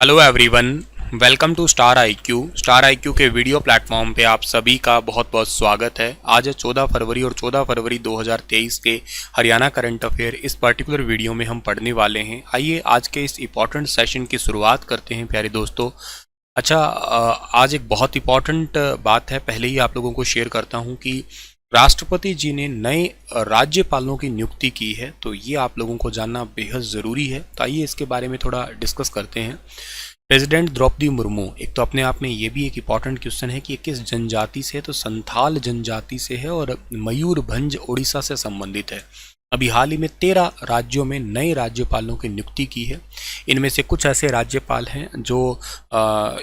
Hello everyone, welcome to Star IQ. Star IQ के video platform पे आप सभी का बहुत बहुत स्वागत है। आज है 14 फरवरी और 14 फरवरी 2023 के हरियाणा करंट अफेयर इस पर्टिकुलर वीडियो में हम पढ़ने वाले हैं। आइए आज के इस इम्पॉर्टेंट सेशन की शुरुआत करते हैं प्यारे दोस्तों। अच्छा, आज एक बहुत इम्पॉर्टेंट बात है, पहले ही आप लोगों को शेयर करता हूँ कि राष्ट्रपति जी ने नए राज्यपालों की नियुक्ति की है, तो ये आप लोगों को जानना बेहद ज़रूरी है। तो आइए इसके बारे में थोड़ा डिस्कस करते हैं। प्रेसिडेंट द्रौपदी मुर्मू, एक तो अपने आप में ये भी एक इम्पॉर्टेंट क्वेश्चन है कि ये किस जनजाति से है, तो संथाल जनजाति से है और मयूरभंज उड़ीसा से संबंधित है। अभी हाल ही में 13 राज्यों में नए राज्यपालों की नियुक्ति की है। इनमें से कुछ ऐसे राज्यपाल हैं जो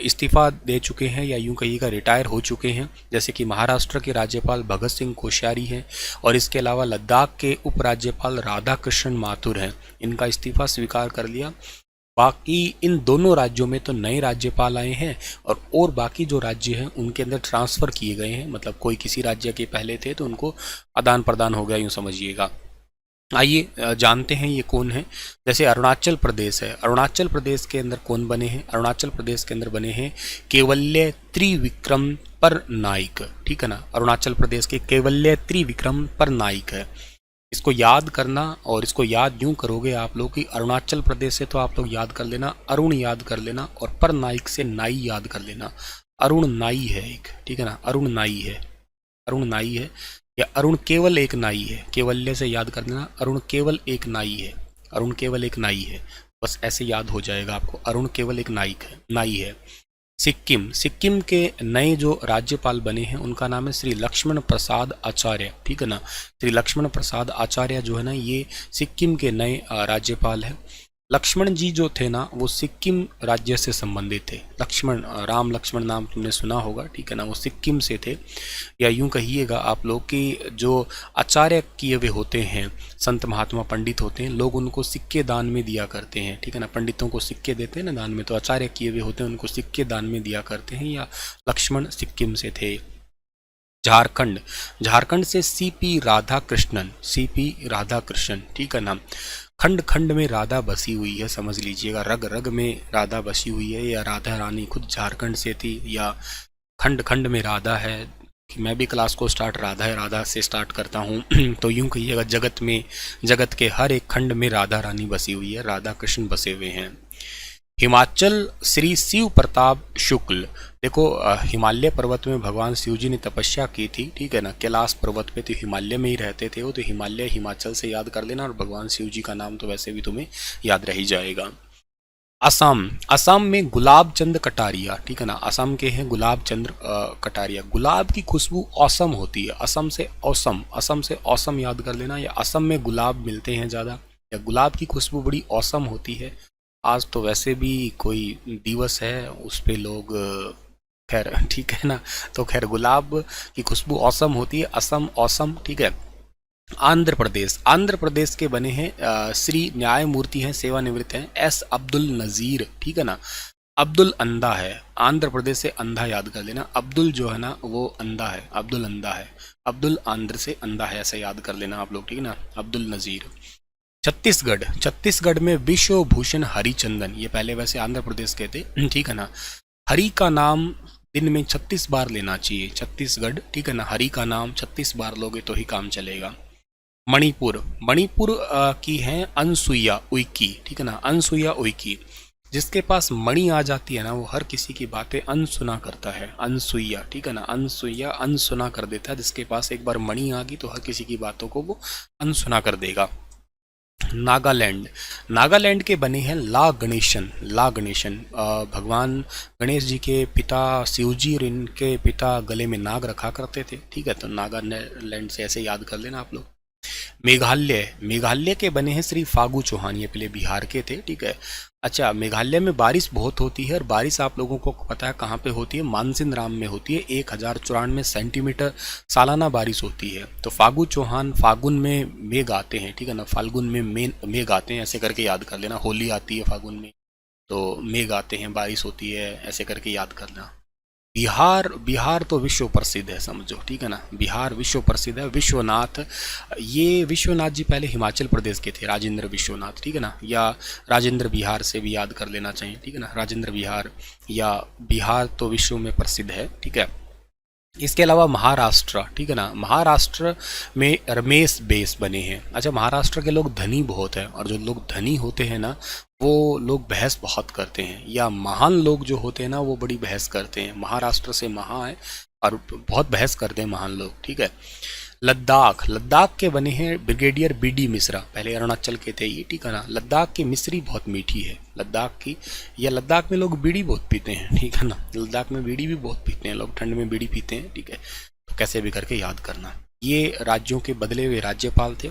इस्तीफा दे चुके हैं या यूं कहिएगा रिटायर हो चुके हैं, जैसे कि महाराष्ट्र के राज्यपाल भगत सिंह कोश्यारी हैं और इसके अलावा लद्दाख के उपराज्यपाल राधा कृष्ण माथुर हैं। इनका इस्तीफा स्वीकार कर लिया। बाकी इन दोनों राज्यों में तो नए राज्यपाल आए हैं और बाकी जो राज्य हैं उनके अंदर ट्रांसफ़र किए गए हैं, मतलब कोई किसी राज्य के पहले थे तो उनको आदान प्रदान हो गया, यूँ समझिएगा। आइए जानते हैं ये कौन है। जैसे अरुणाचल प्रदेश है, अरुणाचल प्रदेश के अंदर कौन बने हैं? अरुणाचल प्रदेश के अंदर बने हैं केवल्य त्रिविक्रम परनाइक, ठीक है ना। अरुणाचल प्रदेश के केवल्य त्रिविक्रम परनाइक है। इसको याद करना, और इसको याद यूं करोगे आप लोग कि अरुणाचल प्रदेश से तो आप लोग याद कर लेना, अरुण याद कर लेना और परनाइक से नाई याद कर लेना। अरुण नाई है एक, ठीक है ना, अरुण नाई है, अरुण नाई है या अरुण केवल एक नाई है। केवल्य से याद कर लेना, अरुण केवल एक नाई है, अरुण केवल एक नाई है, बस ऐसे याद हो जाएगा आपको, अरुण केवल एक नाई है। सिक्किम, सिक्किम के नए जो राज्यपाल बने हैं उनका नाम है श्री लक्ष्मण प्रसाद आचार्य, ठीक है ना। श्री लक्ष्मण प्रसाद आचार्य जो है ना, ये सिक्किम के नए राज्यपाल हैं। लक्ष्मण जी जो थे ना, वो सिक्किम राज्य से संबंधित थे। लक्ष्मण, राम लक्ष्मण नाम तुमने सुना होगा, ठीक है ना, वो सिक्किम से थे। या यूं कहिएगा आप लोग कि जो आचार्य किए हुए होते हैं, संत महात्मा पंडित होते हैं, लोग उनको सिक्के दान में दिया करते हैं, ठीक है ना। पंडितों को सिक्के देते हैं ना दान में, तो आचार्य किए हुए होते हैं उनको सिक्के दान में दिया करते हैं। या लक्ष्मण सिक्किम से थे। झारखंड, झारखंड से सीपी राधाकृष्णन, सीपी राधाकृष्णन, ठीक है ना। खंड खंड में राधा बसी हुई है, समझ लीजिएगा, रग रग में राधा बसी हुई है, या राधा रानी खुद झारखंड से थी, या खंड खंड में राधा है। कि मैं भी क्लास को स्टार्ट राधा है राधा से स्टार्ट करता हूँ तो यूं कहिएगा जगत में, जगत के हर एक खंड में राधा रानी बसी हुई है, राधा कृष्ण बसे हुए हैं। हिमाचल श्री शिव प्रताप शुक्ल, देखो हिमालय पर्वत में भगवान शिव जी ने तपस्या की थी, ठीक है ना। कैलाश पर्वत पे, तो हिमालय में ही रहते थे वो, तो हिमालय हिमाचल से याद कर लेना, और भगवान शिव जी का नाम तो वैसे भी तुम्हें याद रह ही जाएगा। असम, असम में गुलाब चंद कटारिया, ठीक है ना, असम के हैं गुलाब चंद्र कटारिया। गुलाब की खुशबू औसम होती है, असम से औसम, असम से औसम याद कर लेना। या असम में गुलाब मिलते हैं ज़्यादा, या गुलाब की खुशबू बड़ी औसम होती है। आज तो वैसे भी कोई दिवस है उस पे लोग खैर ठीक है ना, तो खैर गुलाब की खुशबू औसम होती है, असम औसम, ठीक है। आंध्र प्रदेश, आंध्र प्रदेश के बने हैं श्री न्यायमूर्ति हैं, सेवानिवृत्त हैं एस अब्दुल नज़ीर, ठीक है ना। अब्दुल अंधा है, आंध्र प्रदेश से अंधा याद कर लेना। अब्दुल जो है ना वो अंधा है, अब्दुल अंधा है, अब्दुल आंध्र से अंधा है, ऐसा याद कर लेना आप लोग, ठीक है ना। अब्दुल नज़ीर। छत्तीसगढ़, छत्तीसगढ़ में विश्व भूषण हरिचंदन, ये पहले वैसे आंध्र प्रदेश के थे, ठीक है ना। हरि का नाम दिन में 36 बार लेना चाहिए, छत्तीसगढ़, ठीक है ना। हरि का नाम 36 बार लोगे तो ही काम चलेगा। मणिपुर, मणिपुर की हैं अनसुईया उइकी, ठीक है ना, अनसुईया उइकी। जिसके पास मणि आ जाती है ना, वो हर किसी की बातें अनसुना करता है, अनसुईया, ठीक है ना। अनसुईया अनसुना कर देता है, जिसके पास एक बार मणि आ गई तो हर किसी की बातों को वो अनसुना कर देगा। नागालैंड, नागालैंड के बने हैं ला गणेशन, ला गणेशन भगवान गणेश जी के पिता शिव जी और इनके पिता गले में नाग रखा करते थे, ठीक है। तो नागालैंड से ऐसे याद कर लेना आप लोग। मेघालय, मेघालय के बने हैं श्री फागू चौहान, ये पहले बिहार के थे, ठीक है। अच्छा, मेघालय में बारिश बहुत होती है, और बारिश आप लोगों को पता है कहाँ पे होती है, मानसिन राम में होती है। 1094 सेंटीमीटर सालाना बारिश होती है। तो फागू चौहान फागुन में मेघ आते हैं, ठीक है ना, फाल्गुन में मेघ आते हैं, ऐसे करके याद कर लेना। होली आती है फागुन में, तो मेघ आते हैं, बारिश होती है, ऐसे करके याद करना। बिहार बिहार तो विश्व प्रसिद्ध है समझो, ठीक है ना। बिहार विश्व प्रसिद्ध है। विश्वनाथ, ये विश्वनाथ जी पहले हिमाचल प्रदेश के थे, राजेंद्र विश्वनाथ, ठीक है ना। या राजेंद्र बिहार से भी याद कर लेना चाहिए, ठीक है ना। राजेंद्र बिहार या बिहार तो विश्व में प्रसिद्ध है, ठीक है। इसके अलावा महाराष्ट्र, ठीक है ना। महाराष्ट्र में रमेश बेस बने हैं। अच्छा, महाराष्ट्र के लोग धनी बहुत हैं, और जो लोग धनी होते हैं ना वो लोग बहस बहुत करते हैं, या महान लोग जो होते हैं ना वो बड़ी बहस करते हैं। महाराष्ट्र से महा है और बहुत बहस करते हैं महान लोग, ठीक है। लद्दाख, लद्दाख के बने हैं ब्रिगेडियर बीडी मिश्रा, पहले अरुणाचल के थे ये, ठीक है ना। लद्दाख की मिश्री बहुत मीठी है लद्दाख की। या लद्दाख में लोग बीड़ी बहुत पीते हैं, ठीक है ना। लद्दाख में बीड़ी भी बहुत पीते हैं लोग, ठंड में बीड़ी पीते हैं, ठीक है। तो कैसे भी करके याद करना। ये राज्यों के बदले हुए राज्यपाल थे।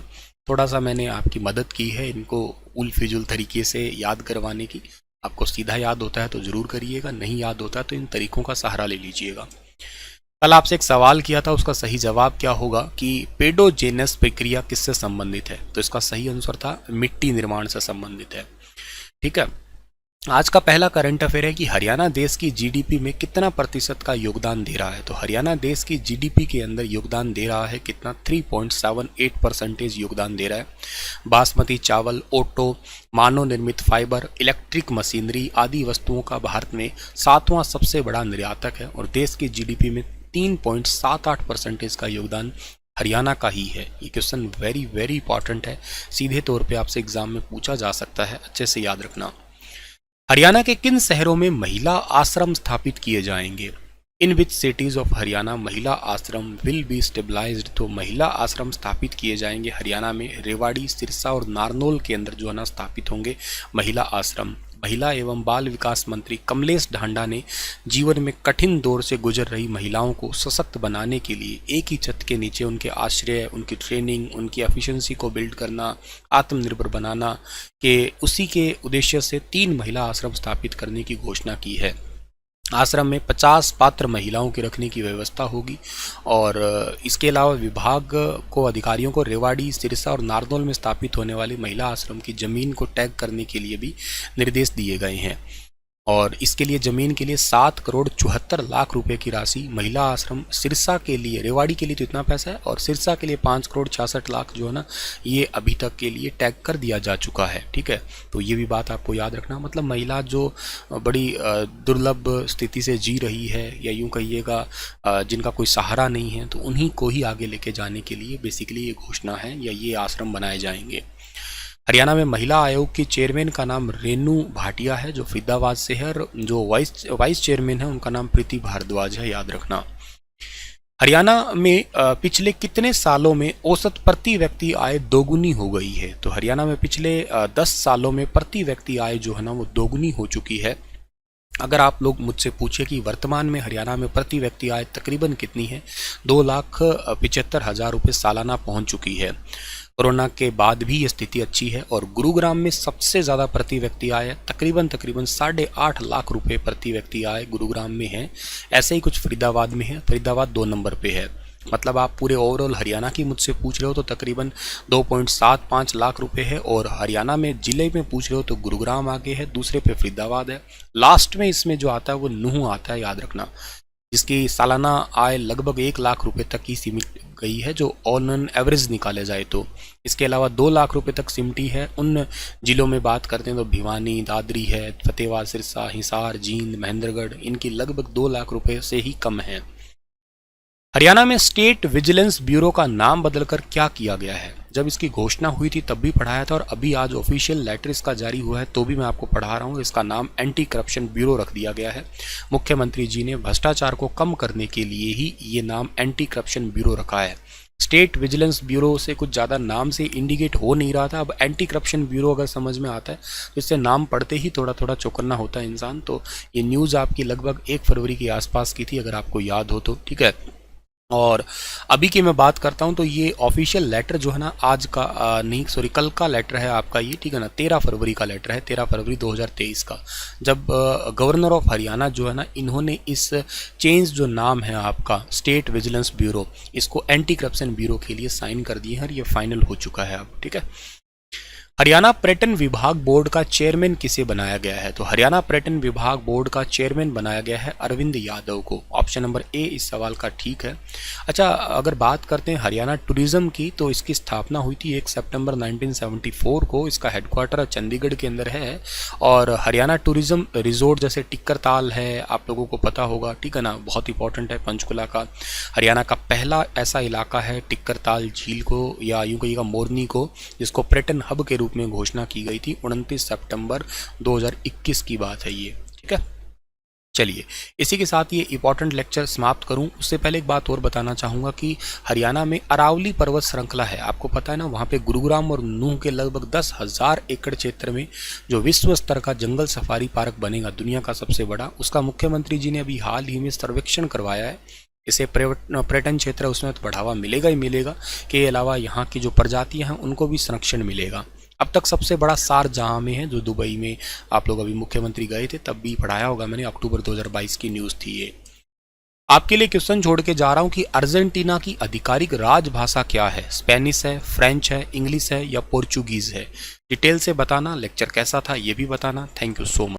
थोड़ा सा मैंने आपकी मदद की है इनको उल फिजुल तरीके से याद करवाने की। आपको सीधा याद होता है तो ज़रूर करिएगा, नहीं याद होता है तो इन तरीकों का सहारा ले लीजिएगा। कल आपसे एक सवाल किया था, उसका सही जवाब क्या होगा कि पेडोजेनस प्रक्रिया किससे संबंधित है, तो इसका सही आंसर था मिट्टी निर्माण से संबंधित है, ठीक है। आज का पहला करंट अफेयर है कि हरियाणा देश की जीडीपी में कितना प्रतिशत का योगदान दे रहा है। तो हरियाणा देश की जीडीपी के अंदर योगदान दे रहा है कितना, 3.78% योगदान दे रहा है। बासमती चावल, ऑटो, मानव निर्मित फाइबर, इलेक्ट्रिक मशीनरी आदि वस्तुओं का भारत में 7वां सबसे बड़ा निर्यातक है, और देश की जीडीपी में 3.78% का योगदान हरियाणा का ही है। ये क्वेश्चन वेरी वेरी इंपॉर्टेंट है, सीधे तौर पे आपसे एग्जाम में पूछा जा सकता है, अच्छे से याद रखना। हरियाणा के किन शहरों में महिला आश्रम स्थापित किए जाएंगे। इन विच सिटीज ऑफ हरियाणा महिला आश्रम विल बी स्टेबलाइज्ड। तो महिला आश्रम स्थापित किए जाएंगे हरियाणा में रेवाड़ी, सिरसा और नारनौल के अंदर जो है ना स्थापित होंगे महिला आश्रम। महिला एवं बाल विकास मंत्री कमलेश ढांडा ने जीवन में कठिन दौर से गुजर रही महिलाओं को सशक्त बनाने के लिए एक ही छत के नीचे उनके आश्रय, उनकी ट्रेनिंग, उनकी एफिशिएंसी को बिल्ड करना, आत्मनिर्भर बनाना के उसी के उद्देश्य से 3 महिला आश्रम स्थापित करने की घोषणा की है। आश्रम में 50 पात्र महिलाओं के रखने की व्यवस्था होगी, और इसके अलावा विभाग को अधिकारियों को रेवाड़ी, सिरसा और नारनौल में स्थापित होने वाले महिला आश्रम की जमीन को टैग करने के लिए भी निर्देश दिए गए हैं। और इसके लिए ज़मीन के लिए 7,74,00,000 रुपए की राशि, महिला आश्रम सिरसा के लिए, रेवाड़ी के लिए तो इतना पैसा है, और सिरसा के लिए 5,66,00,000 जो है ना ये अभी तक के लिए टैग कर दिया जा चुका है, ठीक है। तो ये भी बात आपको याद रखना। मतलब महिला जो बड़ी दुर्लभ स्थिति से जी रही है, या यूँ कहिएगा जिनका कोई सहारा नहीं है, तो उन्हीं को ही आगे लेके जाने के लिए बेसिकली ये घोषणा है, या ये आश्रम बनाए जाएंगे। हरियाणा में महिला आयोग की चेयरमैन का नाम रेनू भाटिया है, जो फरीदाबाद से है, और जो वाइस चेयरमैन है उनका नाम प्रीति भारद्वाज है, याद रखना। हरियाणा में पिछले कितने सालों में औसत प्रति व्यक्ति आय दोगुनी हो गई है। तो हरियाणा में पिछले 10 सालों में प्रति व्यक्ति आय जो है ना वो दोगुनी हो चुकी है। अगर आप लोग मुझसे पूछे कि वर्तमान में हरियाणा में प्रति व्यक्ति आय तकरीबन कितनी है, 2,75,000 रुपये सालाना पहुंच चुकी है। कोरोना के बाद भी ये स्थिति अच्छी है, और गुरुग्राम में सबसे ज़्यादा प्रति व्यक्ति आय तकरीबन 8.5 लाख रुपए प्रति व्यक्ति आय गुरुग्राम में है। ऐसे ही कुछ फरीदाबाद में है, फरीदाबाद 2 नंबर पे है। मतलब आप पूरे ओवरऑल हरियाणा की मुझसे पूछ रहे हो तो तकरीबन 2.75 लाख रुपए है, और हरियाणा में ज़िले में पूछ रहे हो तो गुरुग्राम आगे है, दूसरे पे फरीदाबाद है, लास्ट में इसमें जो आता है वो नूंह आता है, याद रखना, जिसकी सालाना आय लगभग 1 लाख रुपए तक ही सीमित गई है, जो ऑन एन एवरेज निकाले जाए तो। इसके अलावा 2 लाख रुपए तक सिमटी है। उन जिलों में बात करते हैं तो भिवानी, दादरी है, फतेहाबाद, सिरसा, हिसार, जींद, महेंद्रगढ़, इनकी लगभग 2 लाख रुपए से ही कम है। हरियाणा में स्टेट विजिलेंस ब्यूरो का नाम बदलकर क्या किया गया है। जब इसकी घोषणा हुई थी तब भी पढ़ाया था, और अभी आज ऑफिशियल लेटर इसका जारी हुआ है तो भी मैं आपको पढ़ा रहा हूँ। इसका नाम एंटी करप्शन ब्यूरो रख दिया गया है। मुख्यमंत्री जी ने भ्रष्टाचार को कम करने के लिए ही ये नाम एंटी करप्शन ब्यूरो रखा है। स्टेट विजिलेंस ब्यूरो से कुछ ज़्यादा नाम से इंडिकेट हो नहीं रहा था, अब एंटी करप्शन ब्यूरो अगर समझ में आता है तो इससे नाम पढ़ते ही थोड़ा थोड़ा चौकन्ना होता है इंसान। तो ये न्यूज़ आपकी लगभग 1 फरवरी के आसपास की थी, अगर आपको याद हो तो, ठीक है। और अभी की मैं बात करता हूं तो ये ऑफिशियल लेटर जो है ना आज का नहीं सॉरी कल का लेटर है आपका ये, ठीक है ना, 13 फरवरी का लेटर है, 13 फरवरी 2023 का, जब गवर्नर ऑफ हरियाणा जो है ना इन्होंने इस चेंज जो नाम है आपका स्टेट विजिलेंस ब्यूरो, इसको एंटी करप्शन ब्यूरो के लिए साइन कर दिए हैं, और ये फाइनल हो चुका है अब, ठीक है। हरियाणा पर्यटन विभाग बोर्ड का चेयरमैन किसे बनाया गया है? तो हरियाणा पर्यटन विभाग बोर्ड का चेयरमैन बनाया गया है अरविंद यादव को। ऑप्शन नंबर ए इस सवाल का ठीक है। अच्छा, अगर बात करते हैं हरियाणा टूरिज्म की, तो इसकी स्थापना हुई थी 1 सितंबर 1974 को। इसका हेडक्वार्टर चंडीगढ़ के अंदर है और हरियाणा टूरिज्म रिजोर्ट जैसे टिक्कर ताल है, आप लोगों को पता होगा, ठीक है ना, बहुत इंपॉर्टेंट है पंचकुला का। हरियाणा का पहला ऐसा इलाका है टिक्कर ताल झील को, या यूं कहिएगा मोरनी को, जिसको पर्यटन हब के रूप में घोषणा की गई थी। 29 सितंबर 2021 की बात है ये, ठीक है। चलिए, इसी के साथ ये इंपॉर्टेंट लेक्चर समाप्त करूं उससे पहले एक बात और बताना चाहूँगा कि हरियाणा में अरावली पर्वत श्रृंखला है, आपको पता है ना, वहाँ पे गुरुग्राम और नूह के लगभग 10,000 एकड़ क्षेत्र में जो विश्व स्तर का जंगल सफारी पार्क बनेगा, दुनिया का सबसे बड़ा, उसका मुख्यमंत्री जी ने अभी हाल ही में सर्वेक्षण करवाया है। इसे पर्यटन क्षेत्र उसमें तो बढ़ावा मिलेगा ही मिलेगा, के अलावा यहाँ की जो प्रजातियाँ हैं उनको भी संरक्षण मिलेगा। अब तक सबसे बड़ा शारजाह में है, जो दुबई में आप लोग अभी मुख्यमंत्री गए थे तब भी पढ़ाया होगा मैंने, अक्टूबर 2022 की न्यूज़ थी ये। आपके लिए क्वेश्चन छोड़ के जा रहा हूँ कि अर्जेंटीना की आधिकारिक राजभाषा क्या है? स्पेनिश है, फ्रेंच है, इंग्लिश है या पोर्चुगीज है? डिटेल से बताना। लेक्चर कैसा था ये भी बताना। Thank you so much.